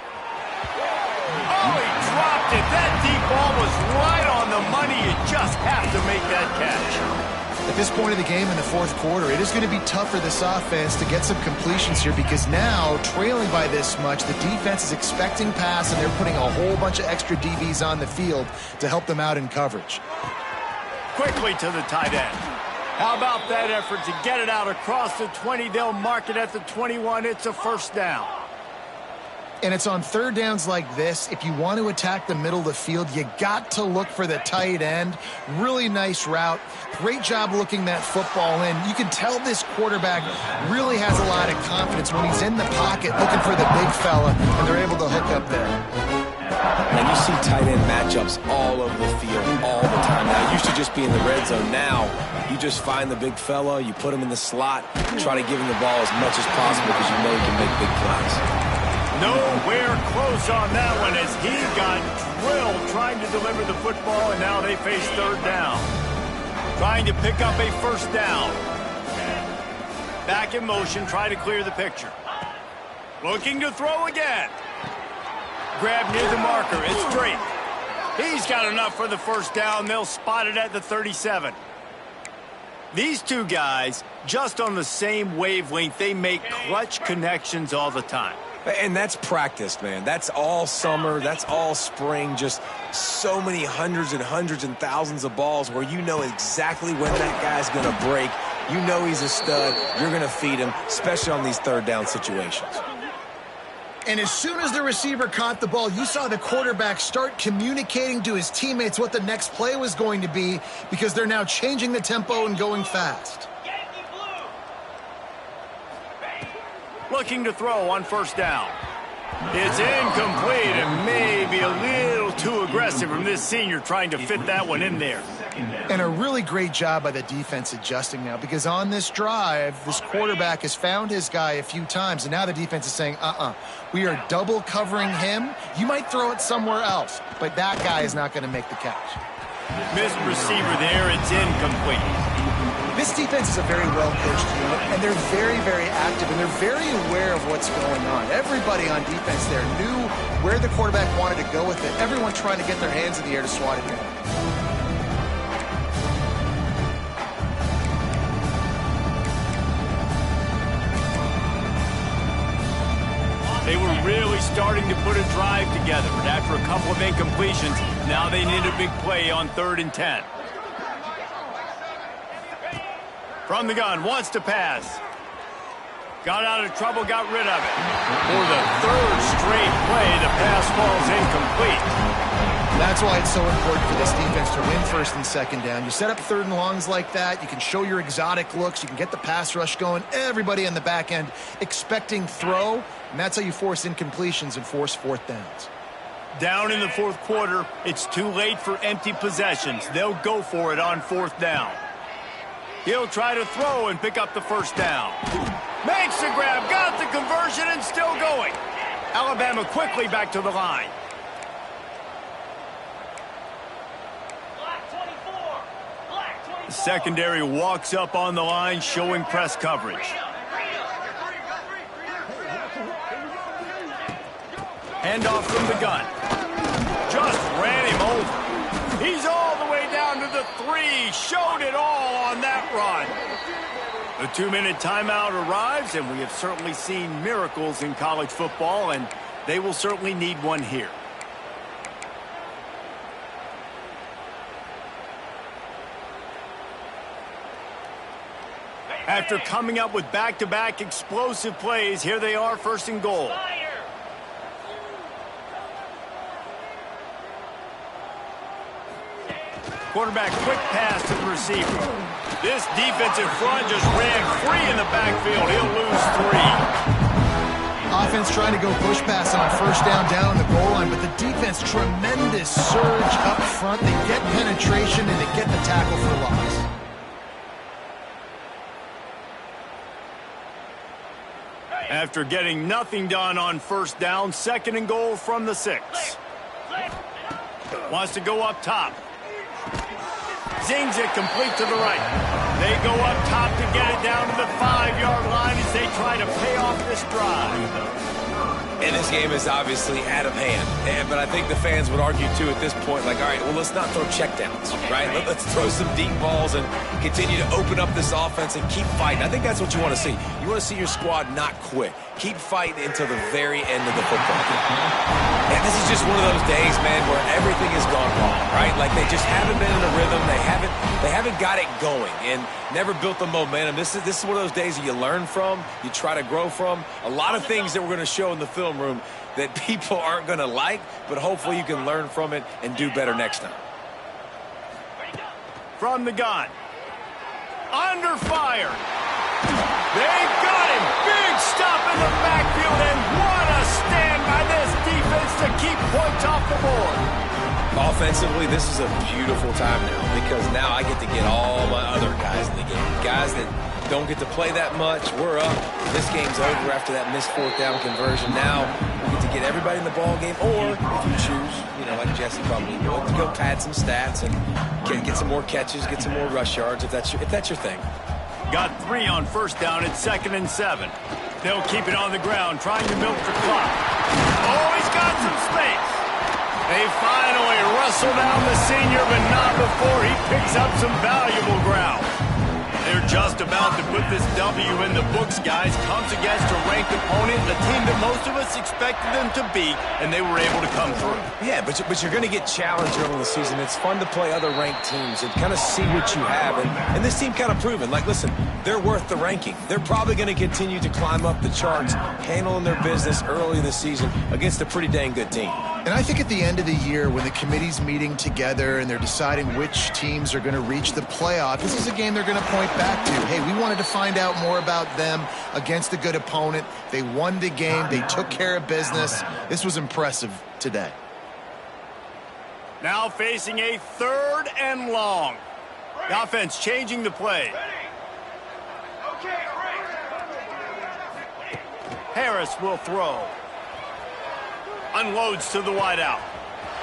he dropped it. That deep ball was right on the money. You just have to make that catch. At this point of the game in the fourth quarter, it is going to be tough for this offense to get some completions here because now, trailing by this much, the defense is expecting pass and they're putting a whole bunch of extra DBs on the field to help them out in coverage. Quickly to the tight end. How about that effort to get it out across the 20? They'll mark it at the 21. It's a first down. And it's on third downs like this. If you want to attack the middle of the field, you got to look for the tight end. Really nice route. Great job looking that football in. You can tell this quarterback really has a lot of confidence when he's in the pocket looking for the big fella, and they're able to hook up there. And you see tight end matchups all over the field all the time. Now, it used to just be in the red zone. Now, you just find the big fella, you put him in the slot, try to give him the ball as much as possible because you know he can make big plays. Nowhere close on that one as he got drilled trying to deliver the football, and now they face third down. Trying to pick up a first down. Back in motion, try to clear the picture. Looking to throw again. Grab near the marker, it's Drake. He's got enough for the first down. They'll spot it at the 37. These two guys, just on the same wavelength, they make clutch connections all the time. And that's practice, man. That's all summer. That's all spring. Just so many hundreds and thousands of balls where you know exactly when that guy's going to break. You know he's a stud. You're going to feed him, especially on these third down situations. And as soon as the receiver caught the ball, you saw the quarterback start communicating to his teammates what the next play was going to be because they're now changing the tempo and going fast. Looking to throw on first down. It's incomplete and maybe a little too aggressive from this senior trying to fit that one in there. And a really great job by the defense adjusting now because on this drive, this quarterback has found his guy a few times, and now the defense is saying, we are double covering him. You might throw it somewhere else, but that guy is not going to make the catch. Missed receiver there. It's incomplete. This defense is a very well-coached unit, and they're very, very active, and they're very aware of what's going on. Everybody on defense there knew where the quarterback wanted to go with it. Everyone trying to get their hands in the air to swat it down. They were really starting to put a drive together, but after a couple of incompletions, now they need a big play on 3rd and 10. From the gun, wants to pass. Got out of trouble, got rid of it. For the 3rd straight play, the pass falls incomplete. That's why it's so important for this defense to win 1st and 2nd down. You set up 3rd and longs like that, you can show your exotic looks, you can get the pass rush going, everybody in the back end expecting throw, and that's how you force incompletions and force 4th downs. Down in the 4th quarter, it's too late for empty possessions. They'll go for it on 4th down. He'll try to throw and pick up the 1st down. Makes the grab, got the conversion, and still going. Alabama quickly back to the line. The secondary walks up on the line, showing press coverage. Handoff from the gun. Just ran him over. He's all the way down to the 3. Showed it all on that run. The 2-minute timeout arrives, and we have certainly seen miracles in college football, and they will certainly need one here. After coming up with back-to-back explosive plays, here they are, 1st and goal. Quarterback quick pass to the receiver. This defensive front just ran free in the backfield. He'll lose 3. Offense trying to go push pass on 1st down on the goal line, but the defense, tremendous surge up front. They get penetration and they get the tackle for loss. After getting nothing done on 1st down, 2nd and goal from the 6. Wants to go up top. Zings it complete to the right. They go up top to get it down to the 5-yard line as they try to pay off this drive. And this game is obviously out of hand. But I think the fans would argue, too, at this point, like, all right, well, let's not throw checkdowns, right? Let's throw some deep balls and continue to open up this offense and keep fighting. I think that's what you want to see. You want to see your squad not quit. Keep fighting until the very end of the football game. And this is just one of those days, man, where everything has gone wrong, right? Like, they just haven't been in a rhythm. They haven't got it going and never built the momentum. This is one of those days that you learn from, you try to grow from. A lot of things that we're going to show in the film room that people aren't going to like, but hopefully you can learn from it and do better next time. From the gun. Under fire. They've got him. Big stop in the backfield, and what a stand by this defense to keep points off the board. Offensively, this is a beautiful time now because now I get to get all my other guys in the game. Guys that don't get to play that much. We're up. This game's over after that missed 4th down conversion. Now we get to get everybody in the ball game, or if you choose, like Jesse probably would, to go pad some stats and get some more catches, get some more rush yards if that's your thing. Got 3 on 1st down at 2nd and 7. They'll keep it on the ground, trying to milk the clock. Oh, he's got some space. They finally wrestle down the senior, but not before he picks up some valuable ground. They they're just about to put this W in the books, guys. Comes against a ranked opponent, a team that most of us expected them to beat, and they were able to come through. Yeah, but you're going to get challenged early in the season. It's fun to play other ranked teams and kind of see what you have. And this team kind of proven, like, listen, they're worth the ranking. They're probably going to continue to climb up the charts, handling their business early in the season against a pretty dang good team. And I think at the end of the year, when the committee's meeting together and they're deciding which teams are going to reach the playoff, this is a game they're going to point back to. Hey, we wanted to find out more about them against a good opponent. They won the game. They took care of business. This was impressive today. Now facing a 3rd and long. The offense changing the play. Harris will throw. Unloads to the wideout.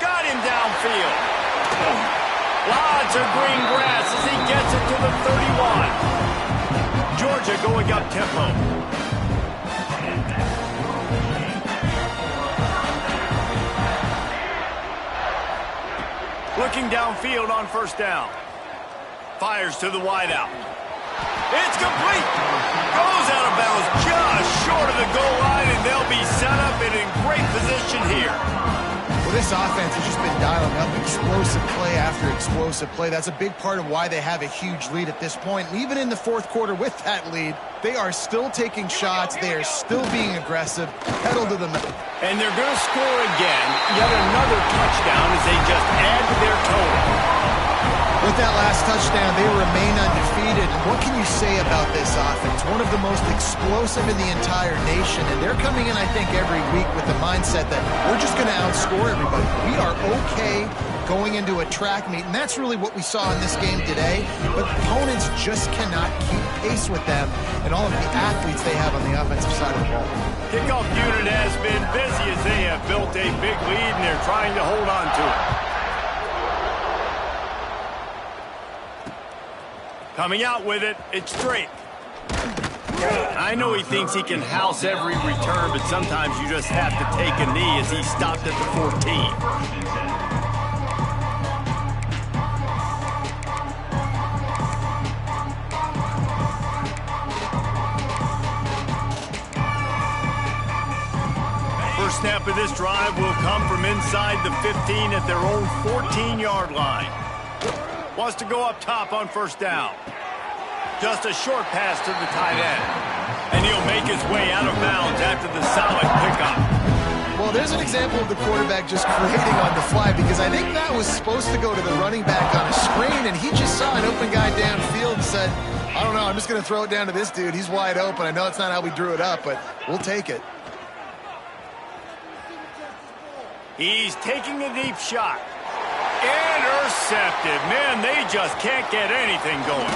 Got him downfield. Lots of green grass as he gets it to the 31. Georgia going up tempo. Looking downfield on 1st down. Fires to the wideout. It's complete. Goes out of bounds just short of the goal line, and they'll be set up and in great position here. Well, this offense has just been dialing up explosive play after explosive play. That's a big part of why they have a huge lead at this point. And even in the 4th quarter with that lead, they are still taking shots. They are still being aggressive. Pedal to the metal. And they're going to score again. Yet another touchdown as they just add to their total. With that last touchdown, they remain undefeated. And what can you say about this offense? One of the most explosive in the entire nation. And they're coming in, I think, every week with the mindset that we're just going to outscore everybody. We are okay going into a track meet. And that's really what we saw in this game today. But opponents just cannot keep pace with them and all of the athletes they have on the offensive side of the ball. Kickoff unit has been busy as they have built a big lead, and they're trying to hold on to it. Coming out with it, it's Drake. I know he thinks he can house every return, but sometimes you just have to take a knee as he stopped at the 14. First snap of this drive will come from inside the 15 at their own 14-yard line. Wants to go up top on 1st down. Just a short pass to the tight end. And he'll make his way out of bounds after the solid pickup. Well, there's an example of the quarterback just creating on the fly, because I think that was supposed to go to the running back on a screen, and he just saw an open guy downfield and said, I don't know, I'm just going to throw it down to this dude. He's wide open. I know it's not how we drew it up, but we'll take it. He's taking a deep shot. Intercepted. Man, they just can't get anything going.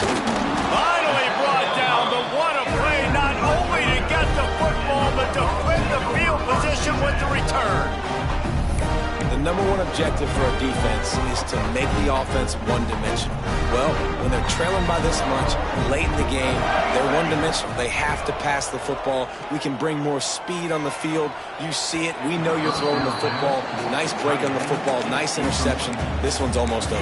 Finally brought down, but what a play, not only to get the football, but to flip the field position with the return. The number one objective for a defense is to make the offense one-dimensional. Well, when they're trailing by this much, late in the game, they're one-dimensional. They have to pass the football. We can bring more speed on the field. You see it. We know you're throwing the football. Nice break on the football. Nice interception. This one's almost over.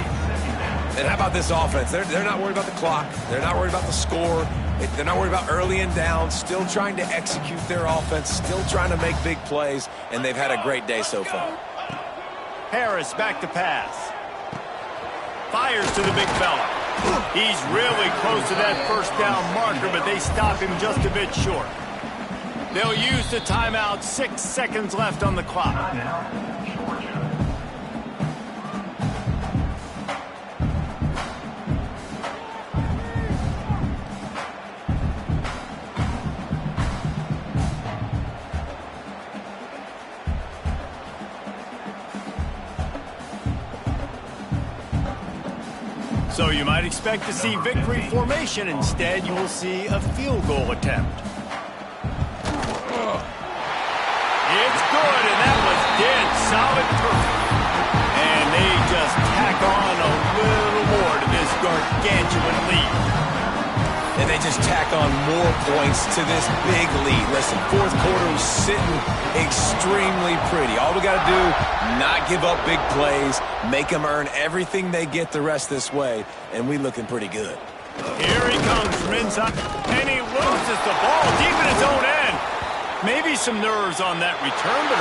And how about this offense? They're not worried about the clock. They're not worried about the score. They're not worried about early and down. Still trying to execute their offense. Still trying to make big plays. And they've had a great day so far. Harris back to pass. Fires to the big fella. He's really close to that 1st down marker, but they stop him just a bit short. They'll use the timeout. 6 seconds left on the clock. So you might expect to see victory formation. Instead, you will see a field goal attempt. It's good, and that was dead solid perfect. And they just tack on a little more to this gargantuan lead. And they just tack on more points to this big lead. Listen, 4th quarter was sitting extremely pretty. All we got to do, not give up big plays, make them earn everything they get the rest this way, and we looking pretty good. Here he comes from inside, and he loses the ball deep in his own end. Maybe some nerves on that return, but